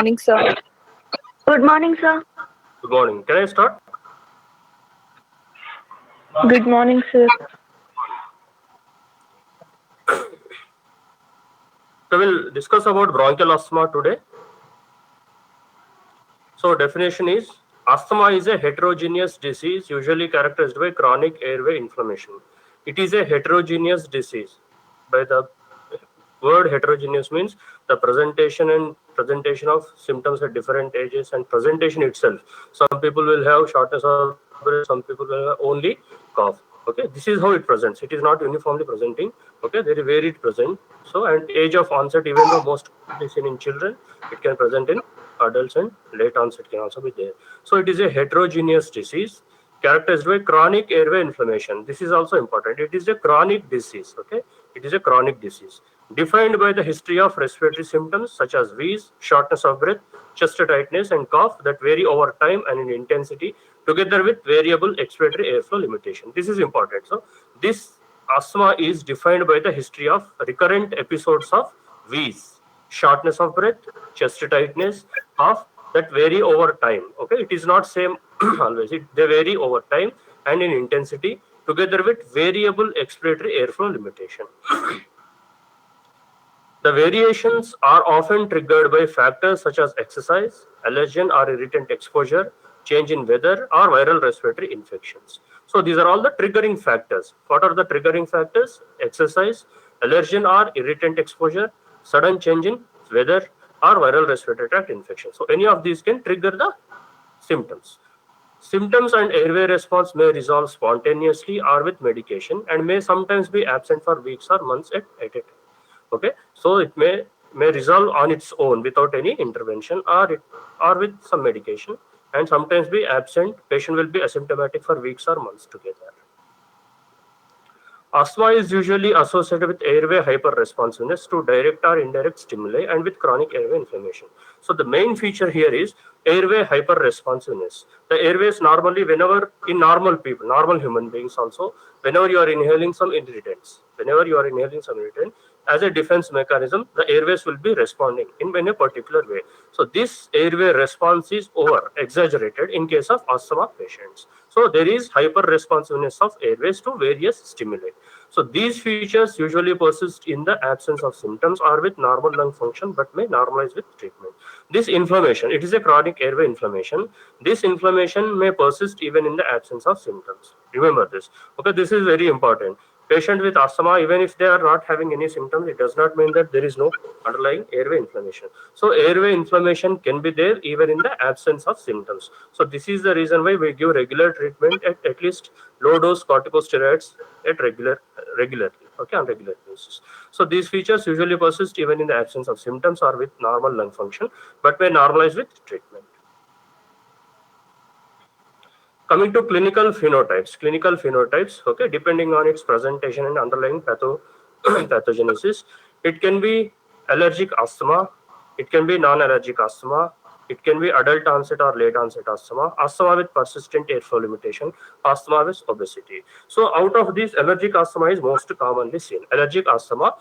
Morning, sir. Good morning, sir. Good morning. Can I start? Good morning, sir. So we'll discuss about bronchial asthma today. So definition is asthma is a heterogeneous disease usually characterized by chronic airway inflammation. It is a heterogeneous disease. By the word heterogeneous means the presentation of symptoms at different ages and presentation itself. Some people will have shortness of breath, some people will have only cough. Okay, this is how it presents. It is not uniformly presenting. Okay, very varied present. So and age of onset, even though most commonly seen in children, it can present in adults and late onset can also be there. So it is a heterogeneous disease characterized by chronic airway inflammation. This is also important. It is a chronic disease. Okay, it is a chronic disease defined by the history of respiratory symptoms such as wheeze, shortness of breath, chest tightness, and cough that vary over time and in intensity, together with variable expiratory airflow limitation. This is important. So this asthma is defined by the history of recurrent episodes of wheeze, shortness of breath, chest tightness, cough that vary over time. Okay, it is not same always. They vary over time and in intensity, together with variable expiratory airflow limitation. The variations are often triggered by factors such as exercise, allergen or irritant exposure, change in weather, or viral respiratory infections. So these are all the triggering factors. What are the triggering factors? Exercise, allergen or irritant exposure, sudden change in weather, or viral respiratory tract infection. So any of these can trigger the symptoms. Symptoms and airway response may resolve spontaneously or with medication and may sometimes be absent for weeks or months at a time. Okay, so it may resolve on its own without any intervention or with some medication, and sometimes be absent. Patient will be asymptomatic for weeks or months together. Asthma is usually associated with airway hyperresponsiveness to direct or indirect stimuli and with chronic airway inflammation. So the main feature here is airway hyperresponsiveness. The airways normally, whenever in normal people, normal human beings also, whenever you are inhaling some irritants, as a defense mechanism, the airways will be responding in a particular way. So this airway response is over exaggerated in case of asthma patients. So there is hyper responsiveness of airways to various stimuli. So these features usually persist in the absence of symptoms or with normal lung function, but may normalize with treatment. This inflammation, it is a chronic airway inflammation. This inflammation may persist even in the absence of symptoms. Remember this. Okay, this is very important. Patient with asthma, even if they are not having any symptoms, it does not mean that there is no underlying airway inflammation. So airway inflammation can be there even in the absence of symptoms. So this is the reason why we give regular treatment at least low dose corticosteroids at regularly, okay, on regular basis. So these features usually persist even in the absence of symptoms or with normal lung function, but may normalize with treatment. Coming to clinical phenotypes, okay, depending on its presentation and underlying pathogenesis, it can be allergic asthma, it can be non-allergic asthma, it can be adult onset or late onset asthma with persistent airflow limitation, asthma with obesity. So out of these, allergic asthma is most commonly seen. Allergic asthma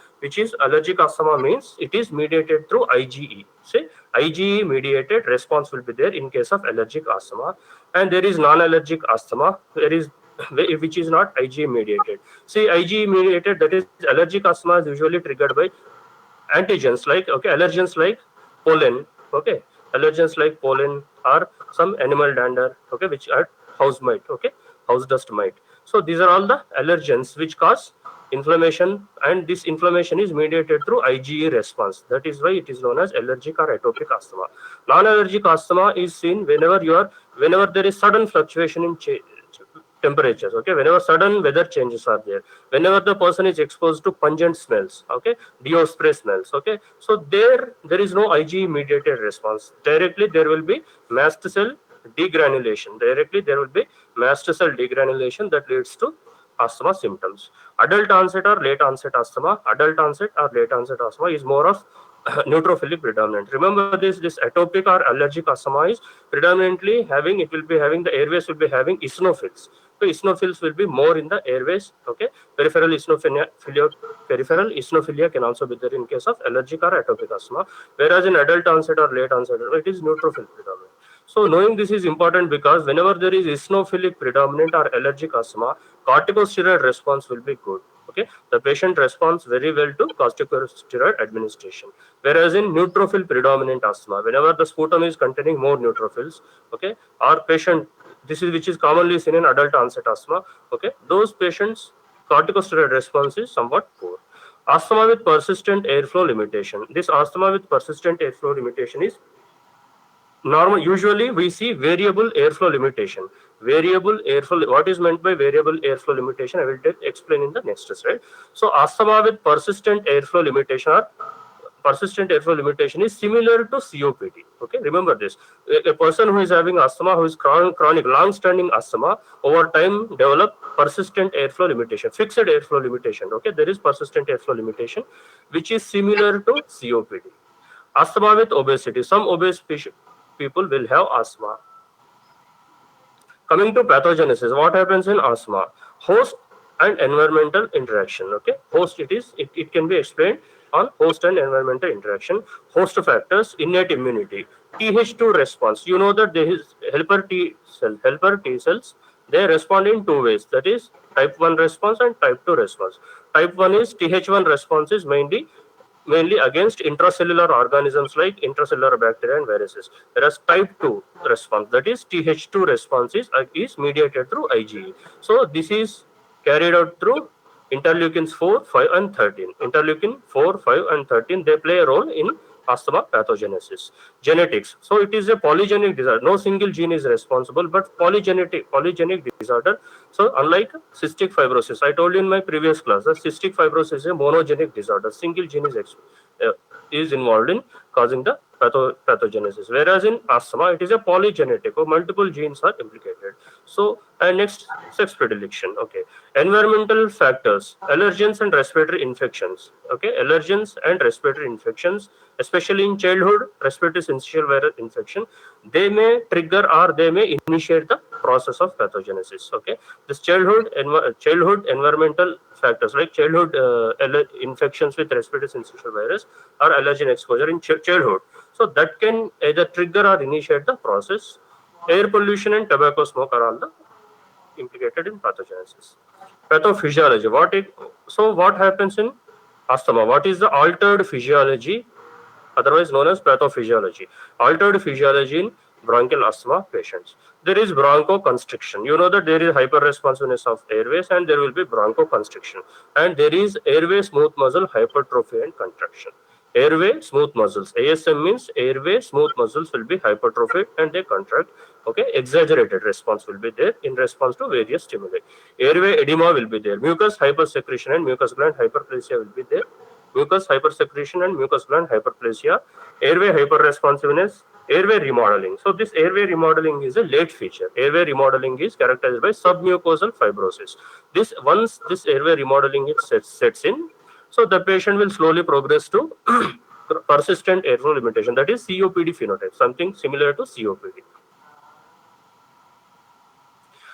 means it is mediated through IgE. See, IgE mediated response will be there in case of allergic asthma, and there is non-allergic asthma, there is which is not IgE mediated. See, IgE mediated, that is allergic asthma, is usually triggered by antigens like, okay, allergens like pollen, okay, allergens like pollen or some animal dander, okay, which are house mite, okay, house dust mite. So these are all the allergens which cause inflammation, and this inflammation is mediated through IgE response. That is why it is known as allergic or atopic asthma. Non-allergic asthma is seen whenever there is sudden fluctuation in temperatures, okay, whenever sudden weather changes are there, whenever the person is exposed to pungent smells, okay, deo spray smells, okay, so there is no IgE mediated response. Directly there will be mast cell degranulation that leads to asthma symptoms. Adult onset or late onset asthma is more of neutrophilic predominant. Remember this atopic or allergic asthma is predominantly having, it will be having, the airways will be having eosinophils. Okay, eosinophils will be more in the airways. Okay, peripheral eosinophilia can also be there in case of allergic or atopic asthma, whereas in adult onset or late onset it is neutrophil predominant. So knowing this is important because whenever there is eosinophilic predominant or allergic asthma, corticosteroid response will be good. Okay, the patient responds very well to corticosteroid administration. Whereas in neutrophil predominant asthma, whenever the sputum is containing more neutrophils, okay, our patient, this is which is commonly seen in adult onset asthma, okay, those patients corticosteroid response is somewhat poor. Asthma with persistent airflow limitation. This asthma with persistent airflow limitation is normal. Usually we see variable airflow limitation. Variable airflow, what is meant by variable airflow limitation, I will explain in the next slide. So asthma with persistent airflow limitation or persistent airflow limitation is similar to COPD. Okay, remember this. A person who is having asthma, who is chronic long-standing asthma, over time develop persistent airflow limitation, fixed airflow limitation. Okay, there is persistent airflow limitation, which is similar to COPD. Asthma with obesity. Some obese people will have asthma. Coming to pathogenesis, what happens in asthma? Host and environmental interaction. Okay, host, it can be explained on host and environmental interaction. Host factors, innate immunity, Th2 response. You know that there is helper T cells. They respond in two ways. That is type 1 response and type 2 response. Type 1 is Th1 response is mainly against intracellular organisms like intracellular bacteria and viruses. Whereas type 2 response, that is Th2 response, is mediated through IgE. So this is carried out through interleukins 4, 5 and 13. Interleukin 4, 5 and 13, they play a role in asthma pathogenesis. Genetics. So it is a polygenic disorder. No single gene is responsible, but polygenic disorder. So unlike cystic fibrosis, I told you in my previous class, that cystic fibrosis is a monogenic disorder. Single gene is involved in causing the pathogenesis. Whereas in asthma, it is a polygenetic, or multiple genes are implicated. So, and next, sex predilection. Okay, environmental factors, allergens and respiratory infections. Okay, allergens and respiratory infections, especially in childhood, respiratory syncytial virus infection, they may trigger or they may initiate the process of pathogenesis. Okay, this childhood environmental factors like childhood infections with respiratory syncytial virus or allergen exposure in childhood, so that can either trigger or initiate the process. Air pollution and tobacco smoke are all the implicated in pathogenesis. Pathophysiology. What happens in asthma? What is the altered physiology, otherwise known as pathophysiology? Altered physiology in bronchial asthma patients. There is bronchoconstriction. You know that there is hyperresponsiveness of airways and there will be bronchoconstriction. And there is airway smooth muscle hypertrophy and contraction. Airway smooth muscles. ASM means airway smooth muscles will be hypertrophied and they contract. Okay, exaggerated response will be there in response to various stimuli. Airway edema will be there. Mucus hypersecretion and mucus gland hyperplasia will be there. Mucus hypersecretion and mucus gland hyperplasia. Airway hyperresponsiveness. Airway remodeling. So this airway remodeling is a late feature. Airway remodeling is characterized by submucosal fibrosis. Once this airway remodeling sets in, so the patient will slowly progress to persistent airflow limitation, that is COPD phenotype, something similar to COPD.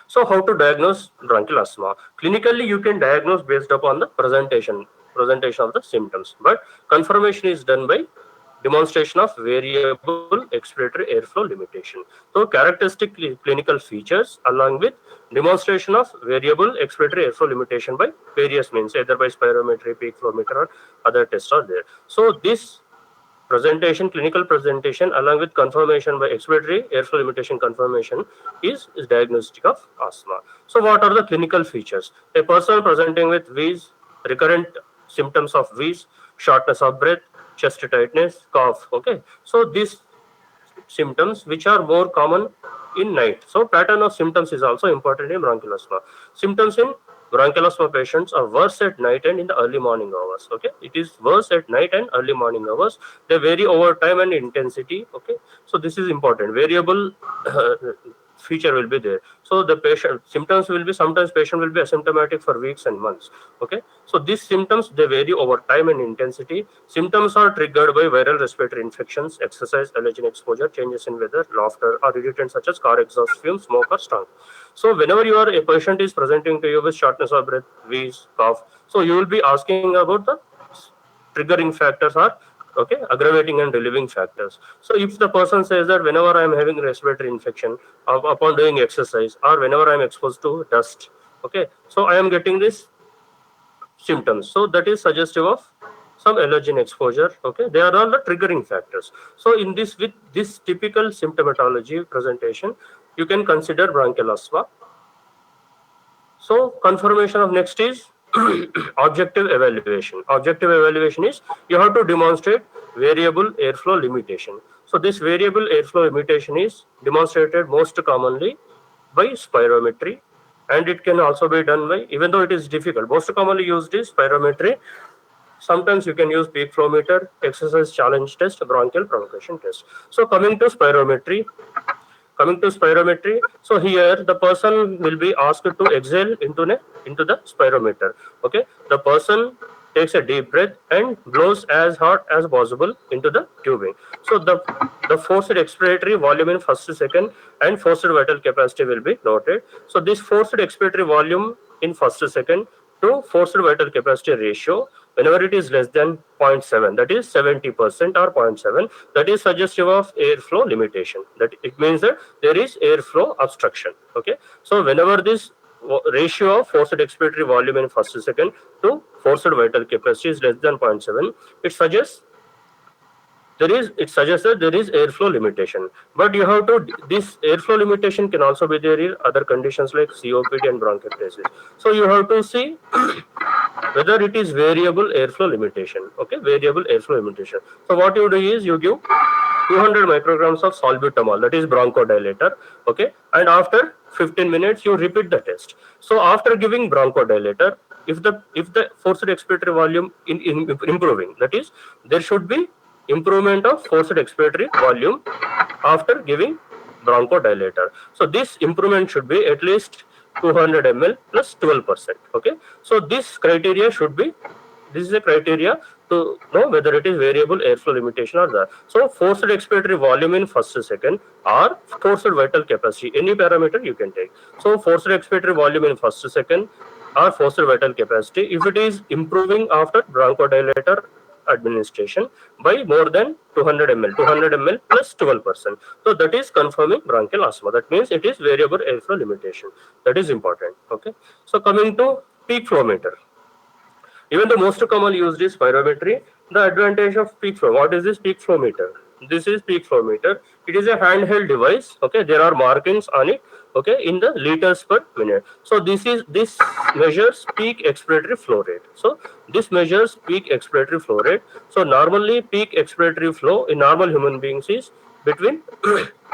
So how to diagnose bronchial asthma? Clinically, you can diagnose based upon the presentation of the symptoms, but confirmation is done by demonstration of variable expiratory airflow limitation. So characteristic clinical features along with demonstration of variable expiratory airflow limitation by various means, either by spirometry, peak flow meter or other tests are there. So this clinical presentation along with confirmation by expiratory airflow limitation confirmation is diagnostic of asthma. So what are the clinical features? A person presenting with wheeze, recurrent symptoms of wheeze, shortness of breath, chest tightness, cough. Okay, so these symptoms which are more common in night. So pattern of symptoms is also important in bronchial asthma. Symptoms in bronchial asthma patients are worse at night and in the early morning hours. Okay, it is worse at night and early morning hours. They vary over time and intensity. Okay, so this is important. Variable feature will be there. So the patient symptoms will be, sometimes patient will be asymptomatic for weeks and months. Okay, so these symptoms, they vary over time and intensity. Symptoms are triggered by viral respiratory infections, exercise, allergen exposure, changes in weather, laughter, or irritants such as car exhaust fumes, smoke, or stunk. So whenever a patient is presenting to you with shortness of breath, wheeze, cough, so you will be asking about the triggering factors are, okay, aggravating and relieving factors. So if the person says that whenever I am having respiratory infection upon doing exercise, or whenever I am exposed to dust, okay, so I am getting this symptoms, so that is suggestive of some allergen exposure. Okay, they are all the triggering factors. So in this, with this typical symptomatology presentation, you can consider bronchial asthma. So confirmation of next is objective evaluation. Objective evaluation is you have to demonstrate variable airflow limitation. So this variable airflow limitation is demonstrated most commonly by spirometry, and it can also be done by, even though it is difficult, most commonly used is spirometry. Sometimes you can use peak flow meter, exercise challenge test, bronchial provocation test. So coming to spirometry, so here the person will be asked to exhale into the spirometer. Okay, the person takes a deep breath and blows as hard as possible into the tubing. So the forced expiratory volume in first second and forced vital capacity will be noted. So this forced expiratory volume in first second to forced vital capacity ratio, whenever it is less than 0.7, that is 70% or 0.7, that is suggestive of airflow limitation. That it means that there is airflow obstruction. Okay, so whenever this ratio of forced expiratory volume in first second to forced vital capacity is less than 0.7, it suggests that there is airflow limitation. But you have to, this airflow limitation can also be there in other conditions like COPD and bronchiectasis. So you have to see whether it is variable airflow limitation. Okay, variable airflow limitation. So what you do is you give 200 micrograms of salbutamol, that is bronchodilator. Okay, and after 15 minutes you repeat the test. So after giving bronchodilator, if the forced expiratory volume in improving, that is there should be improvement of forced expiratory volume after giving bronchodilator. So this improvement should be at least 200 ml plus 12%. Okay, so this criteria should be, this is a criteria to know whether it is variable airflow limitation or that. So forced expiratory volume in first second or forced vital capacity, any parameter you can take. So forced expiratory volume in first second or forced vital capacity, if it is improving after bronchodilator administration by more than 200 ml plus 12%. So that is confirming bronchial asthma. That means it is variable airflow limitation. That is important. Okay. So coming to peak flow meter. Even the most commonly used is spirometry. The advantage of peak flow. What is this peak flow meter? This is peak flow meter. It is a handheld device. Okay, there are markings on it. Okay, in the liters per minute. So this measures peak expiratory flow rate. So this measures peak expiratory flow rate. So normally peak expiratory flow in normal human beings is between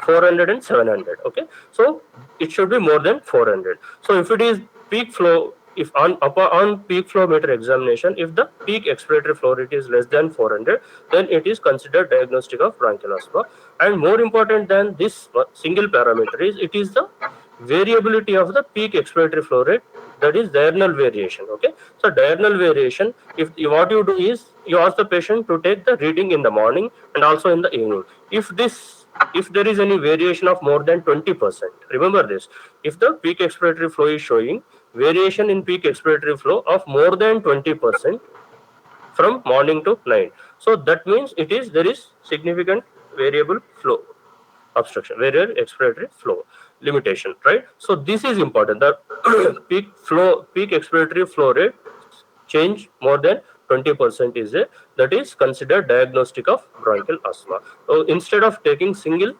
400 and 700. Okay, so it should be more than 400. So if it is peak flow, if on peak flow meter examination, if the peak expiratory flow rate is less than 400, then it is considered diagnostic of bronchial asthma. And more important than this single parameter is, it is the variability of the peak expiratory flow rate, that is diurnal variation. Okay, so diurnal variation, if what you do is you ask the patient to take the reading in the morning and also in the evening. If there is any variation of more than 20%, remember this, if the peak expiratory flow is showing variation in peak expiratory flow of more than 20% from morning to night, so that means there is significant variable flow obstruction, variable expiratory flow limitation, right? So this is important. The peak expiratory flow rate change more than 20% is that is considered diagnostic of bronchial asthma. So instead of taking single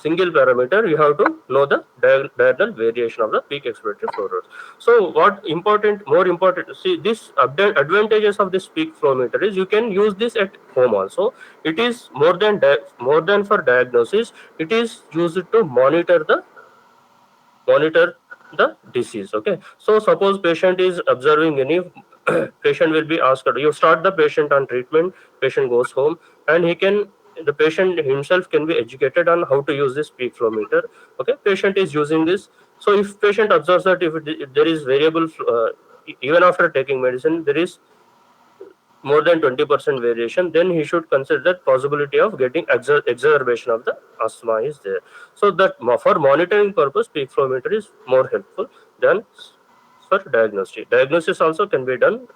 parameter, you have to know the diurnal variation of the peak expiratory flow rate. So more important, see this advantages of this peak flow meter is you can use this at home also. It is more than for diagnosis. It is used to monitor the disease. Okay, so suppose patient is observing any patient will be asked, you start the patient on treatment, patient goes home and he can the patient himself can be educated on how to use this peak flow meter. Okay, patient is using this. So if patient observes that if there is variable even after taking medicine there is more than 20% variation, then he should consider that possibility of getting exacerbation of the asthma is there. So that for monitoring purpose, peak flow meter is more helpful than for diagnosis. Diagnosis also can be done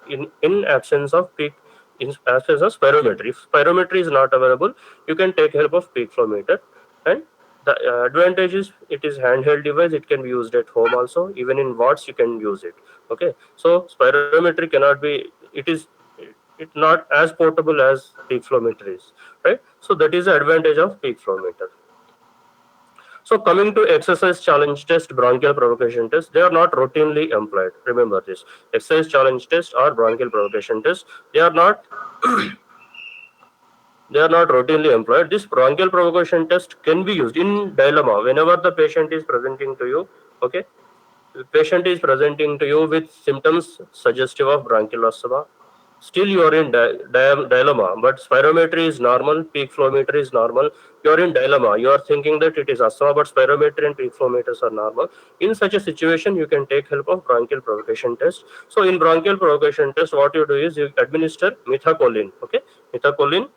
in absence of peak, in absence of spirometry. If spirometry is not available, you can take help of peak flow meter. And the advantage is it is handheld device. It can be used at home also. Even in wards, you can use it. Okay, so spirometry cannot be. It's not as portable as peak flow meter is, right? So that is the advantage of peak flow meter. So coming to exercise challenge test, bronchial provocation test, they are not routinely employed. Remember this: exercise challenge test or bronchial provocation test, they are not routinely employed. This bronchial provocation test can be used in dilemma whenever the patient is presenting to you. Okay, the patient is presenting to you with symptoms suggestive of bronchial asthma. Still you are in dilemma, but spirometry is normal, peak flow meter is normal. You are in dilemma. You are thinking that it is asthma, but spirometry and peak flow meters are normal. In such a situation, you can take help of bronchial provocation test. So in bronchial provocation test, what you do is you administer methacholine. Okay, methacholine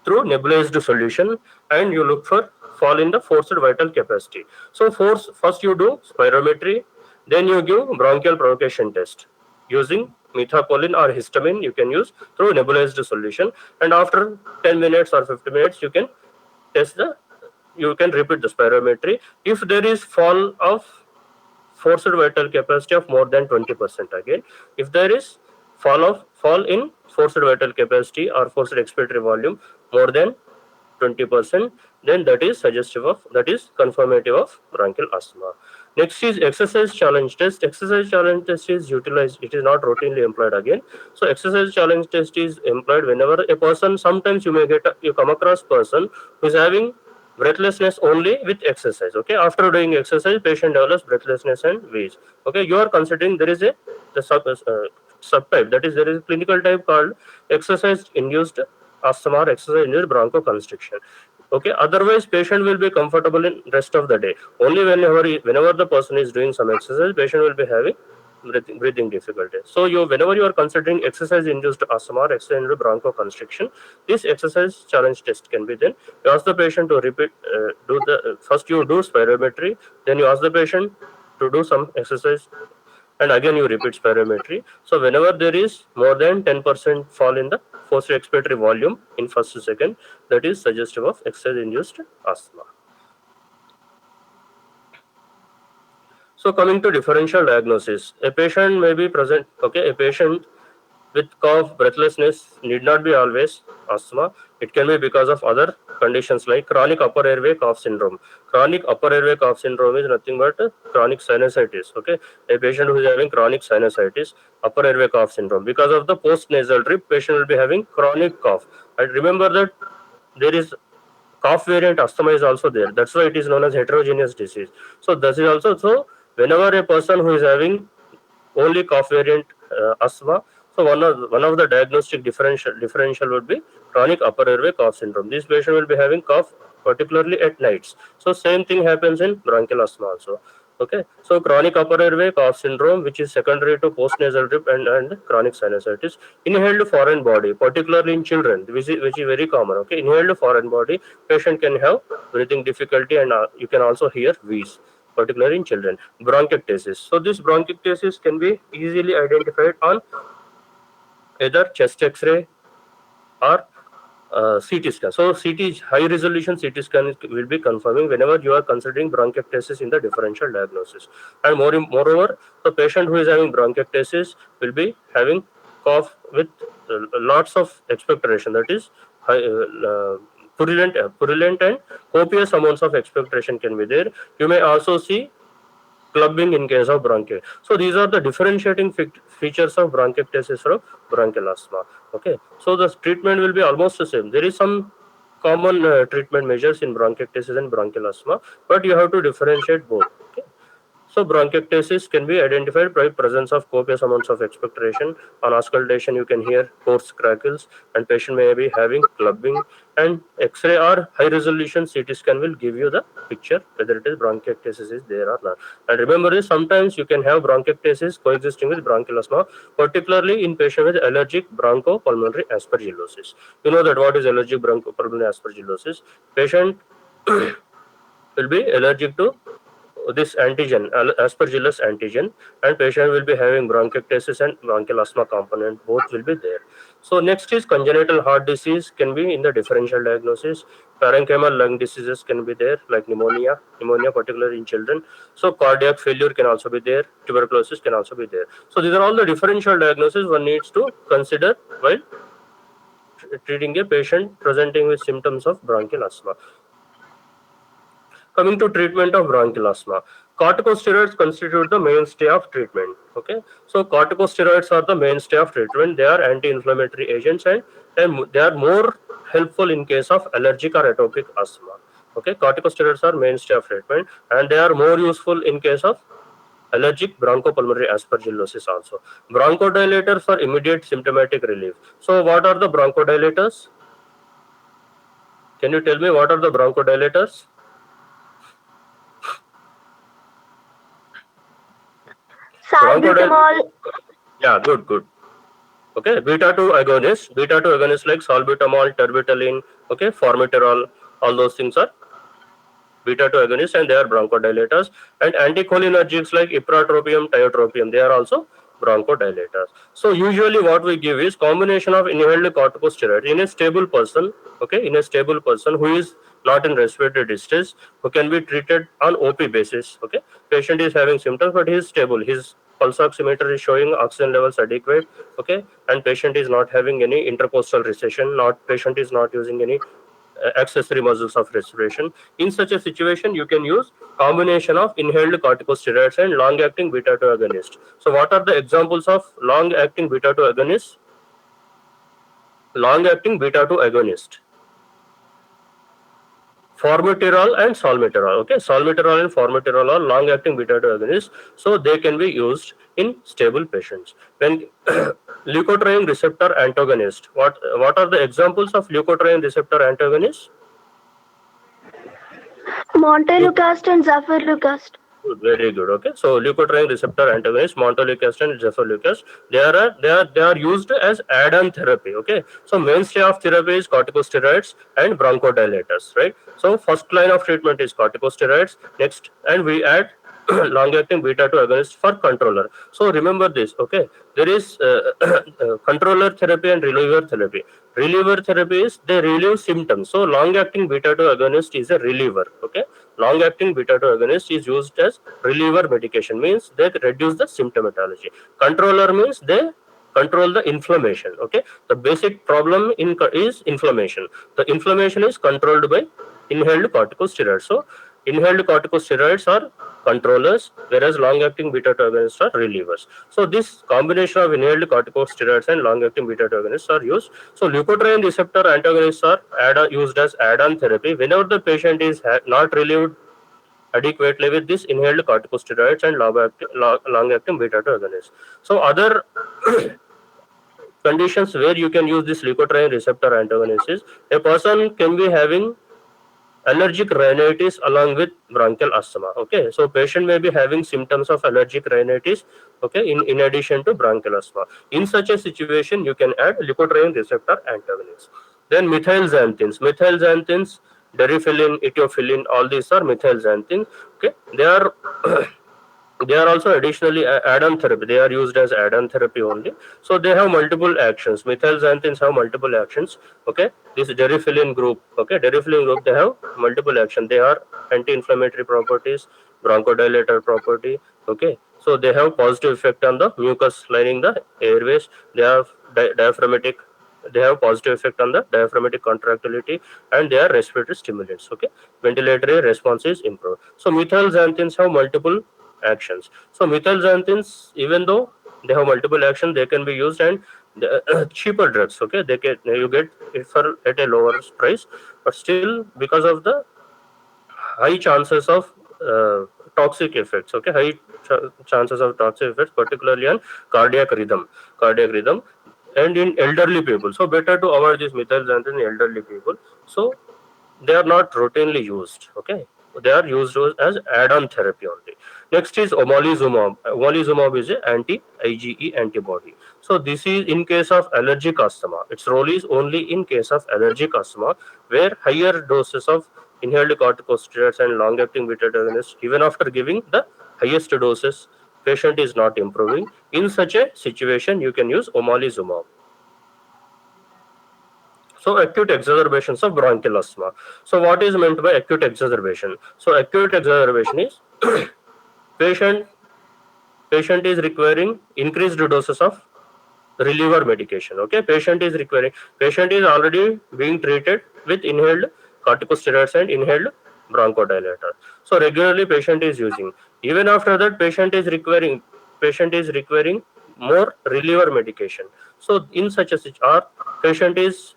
through nebulized solution, and you look for fall in the forced vital capacity. So first you do spirometry, then you give bronchial provocation test using methacholine or histamine. You can use through nebulized solution, and after 10 minutes or 50 minutes you can test the you can repeat the spirometry. If there is fall of forced vital capacity of more than 20%, again if there is fall in forced vital capacity or forced expiratory volume more than 20%, then that is suggestive of, that is confirmative of bronchial asthma. Next is exercise challenge test. Exercise challenge test is utilized, it is not routinely employed again. So exercise challenge test is employed whenever a person, sometimes you come across person who is having breathlessness only with exercise. Okay, after doing exercise patient develops breathlessness and wheeze. Okay, you are considering there is a subtype, that is there is a clinical type called exercise induced asthma or exercise induced bronchoconstriction. Okay, otherwise patient will be comfortable in rest of the day. Only whenever the person is doing some exercise, patient will be having breathing difficulty. So whenever you are considering exercise induced asthma or exercise induced bronchoconstriction, this exercise challenge test can be done. You ask the patient to repeat, first you do spirometry, then you ask the patient to do some exercise, and again you repeat spirometry. So whenever there is more than 10% fall in the forced expiratory volume in first second, that is suggestive of exercise induced asthma. So coming to differential diagnosis, a patient may be present. Okay, a patient with cough, breathlessness need not be always asthma. It can be because of other conditions like chronic upper airway cough syndrome. Chronic upper airway cough syndrome is nothing but chronic sinusitis. Okay, a patient who is having chronic sinusitis, upper airway cough syndrome. Because of the post nasal drip, patient will be having chronic cough. And remember that there is cough variant asthma is also there. That's why it is known as heterogeneous disease. So this is also, so whenever a person who is having only cough variant asthma, so one of the diagnostic differential would be chronic upper airway cough syndrome. This patient will be having cough particularly at nights. So same thing happens in bronchial asthma also. Okay, so chronic upper airway cough syndrome, which is secondary to postnasal drip and chronic sinusitis. Inhaled foreign body, particularly in children, which is very common. Okay, inhaled foreign body, patient can have breathing difficulty, and you can also hear wheeze, particularly in children. Bronchiectasis. So this bronchiectasis can be easily identified on either chest X-ray or CT scan. So high resolution CT scan will be confirming whenever you are considering bronchiectasis in the differential diagnosis. And moreover, the patient who is having bronchiectasis will be having cough with lots of expectoration. That is purulent and copious amounts of expectoration can be there. You may also see clubbing in case of bronchial. So these are the differentiating features of bronchiectasis from bronchial asthma. Okay, so the treatment will be almost the same. There is some common treatment measures in bronchiectasis and bronchial asthma, but you have to differentiate both. Okay, So bronchiectasis can be identified by presence of copious amounts of expectoration. On auscultation, you can hear coarse crackles, and patient may be having clubbing. And X-ray or high-resolution CT scan will give you the picture whether it is bronchiectasis is there or not. And remember this: sometimes you can have bronchiectasis coexisting with bronchial asthma, particularly in patient with allergic bronchopulmonary aspergillosis. You know that what is allergic bronchopulmonary aspergillosis? Patient will be allergic to this antigen, aspergillus antigen, and patient will be having bronchiectasis and bronchial asthma component, both will be there. So next is congenital heart disease, can be in the differential diagnosis. Parenchymal lung diseases can be there, like pneumonia particularly in children. So cardiac failure can also be there, tuberculosis can also be there. So these are all the differential diagnoses one needs to consider while treating a patient presenting with symptoms of bronchial asthma. Coming to treatment of bronchial asthma, corticosteroids constitute the mainstay of treatment. Okay, so corticosteroids are the mainstay of treatment. They are anti-inflammatory agents, and they are more helpful in case of allergic or atopic asthma. Okay, corticosteroids are mainstay of treatment, and they are more useful in case of allergic bronchopulmonary aspergillosis also. Bronchodilators for immediate symptomatic relief. So what are the bronchodilators? Can you tell me what are the bronchodilators? Salbutamol. Yeah, good. Okay, beta 2 agonists like salbutamol, terbutaline, okay, formoterol, all those things are beta 2 agonists, and they are bronchodilators. And anticholinergics like ipratropium, tiotropium, they are also bronchodilators. So usually what we give is combination of inhaled corticosteroid in a stable person, okay, in a stable person who is not in respiratory distress, who can be treated on OP basis. Okay, patient is having symptoms but he is stable, his pulse oximeter is showing oxygen levels adequate, okay, and patient is not having any intercostal recession, not patient is not using any accessory muscles of respiration. In such a situation, you can use combination of inhaled corticosteroids and long-acting beta-2 agonist. So what are the examples of long-acting beta-2 agonist? Long-acting beta-2 agonist. Formoterol and salmeterol. Okay, salmeterol and formoterol are long-acting beta-2 agonists, so they can be used in stable patients. When leukotriene receptor antagonist, what are the examples of leukotriene receptor antagonists? Montelukast and Zafirlukast. Very good. Okay, so leukotriene receptor antagonist, montelukast and zefolukast, they are used as add-on therapy. Okay, so mainstay of therapy is corticosteroids and bronchodilators, right? So first line of treatment is corticosteroids. Next, and we add long-acting beta-2 agonist for controller. So remember this. Okay, there is controller therapy and reliever therapy. Reliever therapy is they relieve symptoms. So long-acting beta-2 agonist is a reliever. Okay, long-acting beta-2 agonist is used as reliever medication, means they reduce the symptomatology. Controller means they control the inflammation. Okay, the basic problem is inflammation. The inflammation is controlled by inhaled corticosteroids. So inhaled corticosteroids are controllers, whereas long-acting beta-2 agonists are relievers. So this combination of inhaled corticosteroids and long-acting beta-2 agonists are used. So leukotriene receptor antagonists are used as add-on therapy whenever the patient is not relieved adequately with this inhaled corticosteroids and long-acting beta-2 agonists. So other conditions where you can use this leukotriene receptor antagonist is a person can be having allergic rhinitis along with bronchial asthma. Okay, so patient may be having symptoms of allergic rhinitis, okay, in addition to bronchial asthma. In such a situation, you can add leukotriene receptor antagonists. Then methylxanthines, deriphyllin, etiophyllin, all these are methylxanthines. Okay, they are also additionally add-on therapy. They are used as add-on therapy only. So they have multiple actions. Methylxanthines have multiple actions. Okay, this deriphyllin group. Okay, deriphyllin group, they have multiple action. They are anti-inflammatory properties, bronchodilator property. Okay, so they have positive effect on the mucus lining the airways. They have diaphragmatic. They have positive effect on the diaphragmatic contractility, and they are respiratory stimulants. Okay, ventilatory response is improved. So methylxanthines have multiple actions. So methylxanthines, even though they have multiple actions, they can be used and cheaper drugs. Okay, you get it for at a lower price, but still because of the high chances of toxic effects, okay, high chances of toxic effects, particularly on cardiac rhythm, and in elderly people. So better to avoid these methylxanthine in elderly people. So they are not routinely used, okay, they are used as add-on therapy only. Next is omalizumab. Omalizumab is a anti-IgE antibody. So this is in case of allergic asthma. Its role is only in case of allergic asthma, where higher doses of inhaled corticosteroids and long-acting beta agonists, even after giving the highest doses, patient is not improving. In such a situation, you can use omalizumab. So acute exacerbations of bronchial asthma. So what is meant by acute exacerbation? So acute exacerbation is patient patient is requiring increased doses of reliever medication. Okay, patient is already being treated with inhaled corticosteroids and inhaled bronchodilator. So regularly patient is using. Even after that, patient is requiring more reliever medication. So in such a situation, patient is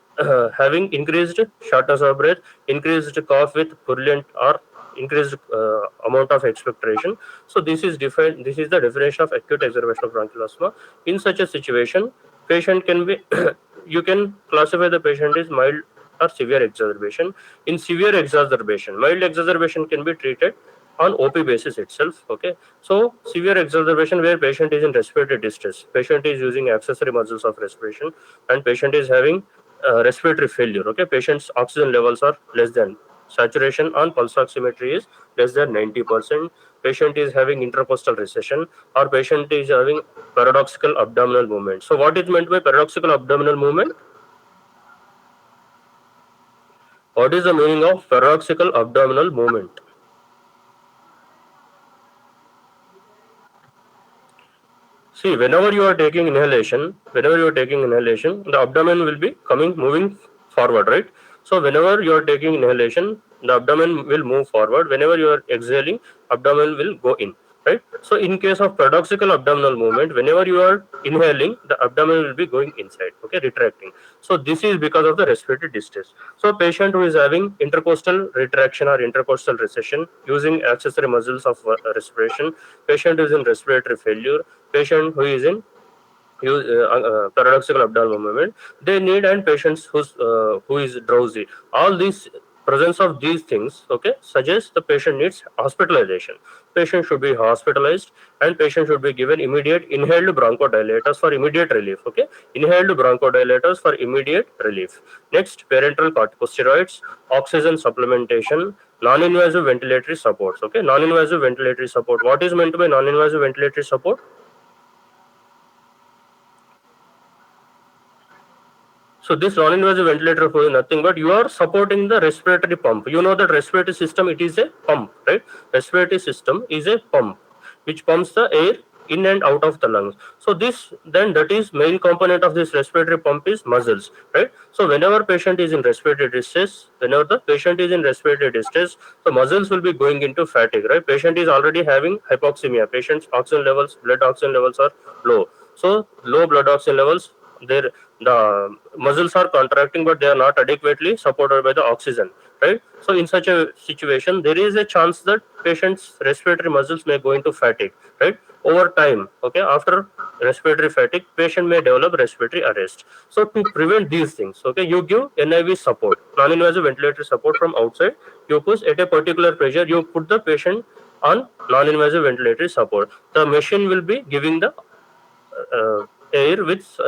having increased shortness of breath, increased cough with purulent or increased amount of expectoration. So this is defined. This is the definition of acute exacerbation of bronchial asthma. In such a situation, patient can be you can classify the patient as mild or severe exacerbation. In severe exacerbation, mild exacerbation can be treated on OP basis itself. Okay, so severe exacerbation where patient is in respiratory distress, patient is using accessory muscles of respiration, and patient is having respiratory failure. Okay, patient's oxygen levels are less than saturation on pulse oximetry is less than 90%. Patient is having intercostal recession, or patient is having paradoxical abdominal movement. So what is meant by paradoxical abdominal movement? What is the meaning of paradoxical abdominal movement? See, whenever you are taking inhalation, the abdomen will be moving forward, right? So whenever you are taking inhalation, the abdomen will move forward. Whenever you are exhaling, abdomen will go in, right? So in case of paradoxical abdominal movement, whenever you are inhaling, the abdomen will be going inside, okay, retracting. So this is because of the respiratory distress. So patient who is having intercostal retraction or intercostal recession using accessory muscles of respiration, patient is in respiratory failure, patient who is in paradoxical abdominal movement, they need, and patients who is drowsy. All these presence of these things, okay, suggests the patient needs hospitalization. Patient should be hospitalized, and patient should be given immediate inhaled bronchodilators for immediate relief. Okay, inhaled bronchodilators for immediate relief. Next, parenteral corticosteroids, oxygen supplementation, non-invasive ventilatory supports. Okay, non-invasive ventilatory support. What is meant by non-invasive ventilatory support? So this non-invasive ventilator is nothing but you are supporting the respiratory pump. You know that respiratory system, it is a pump, right? Respiratory system is a pump which pumps the air in and out of the lungs. So this, then that is main component of this respiratory pump is muscles, right? So whenever patient is in respiratory distress, the muscles will be going into fatigue, right? Patient is already having hypoxemia. Patient's oxygen levels, blood oxygen levels are low. So low blood oxygen levels, there the muscles are contracting, but they are not adequately supported by the oxygen, right? So in such a situation, there is a chance that patient's respiratory muscles may go into fatigue, right? Over time, okay, after respiratory fatigue, patient may develop respiratory arrest. So to prevent these things, okay, you give NIV support, non-invasive ventilatory support from outside. You push at a particular pressure, you put the patient on non-invasive ventilatory support. The machine will be giving the air with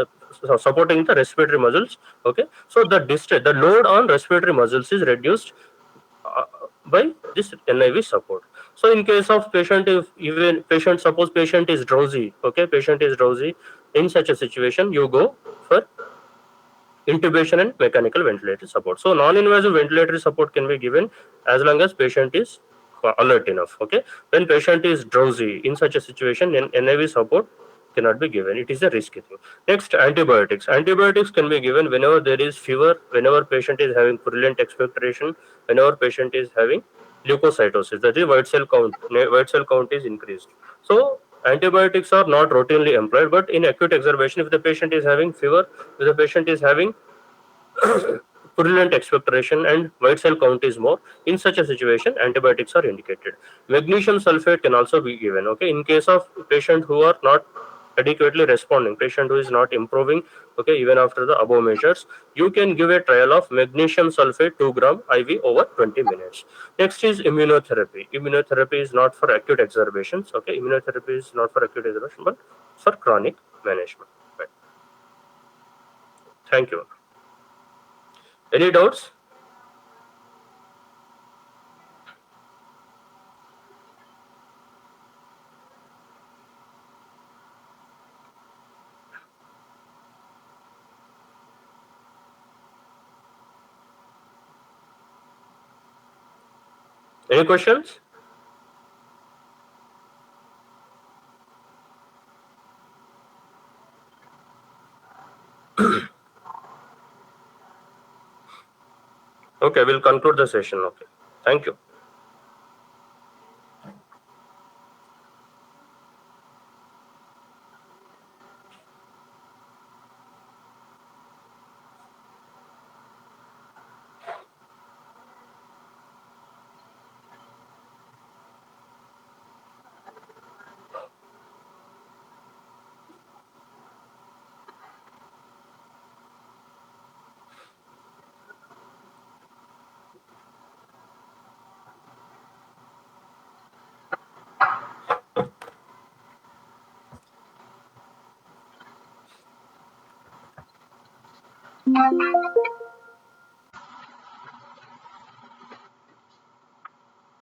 supporting the respiratory muscles. Okay, so the load on respiratory muscles is reduced uh, by this NIV support. So in case of patient, if even patient, suppose patient is drowsy, okay, patient is drowsy, in such a situation you go for intubation and mechanical ventilatory support. So non-invasive ventilatory support can be given as long as patient is alert enough. Okay, when patient is drowsy, in such a situation, NIV support cannot be given. It is a risky thing. Next, antibiotics. Antibiotics can be given whenever there is fever, whenever patient is having purulent expectoration, whenever patient is having leukocytosis, that is white cell count is increased. So antibiotics are not routinely employed, but in acute exacerbation, if the patient is having fever, if the patient is having purulent expectoration, and white cell count is more. In such a situation, antibiotics are indicated. Magnesium sulfate can also be given. Okay, in case of patient who are not adequately responding, patient who is not improving, okay, even after the above measures, you can give a trial of magnesium sulfate 2 gram IV over 20 minutes. Next is immunotherapy. Immunotherapy is not for acute exacerbations. Okay, immunotherapy is not for acute exacerbation, but for chronic management. Right. Thank you. Any doubts? Any questions? Okay, we'll conclude the session. Okay, thank you.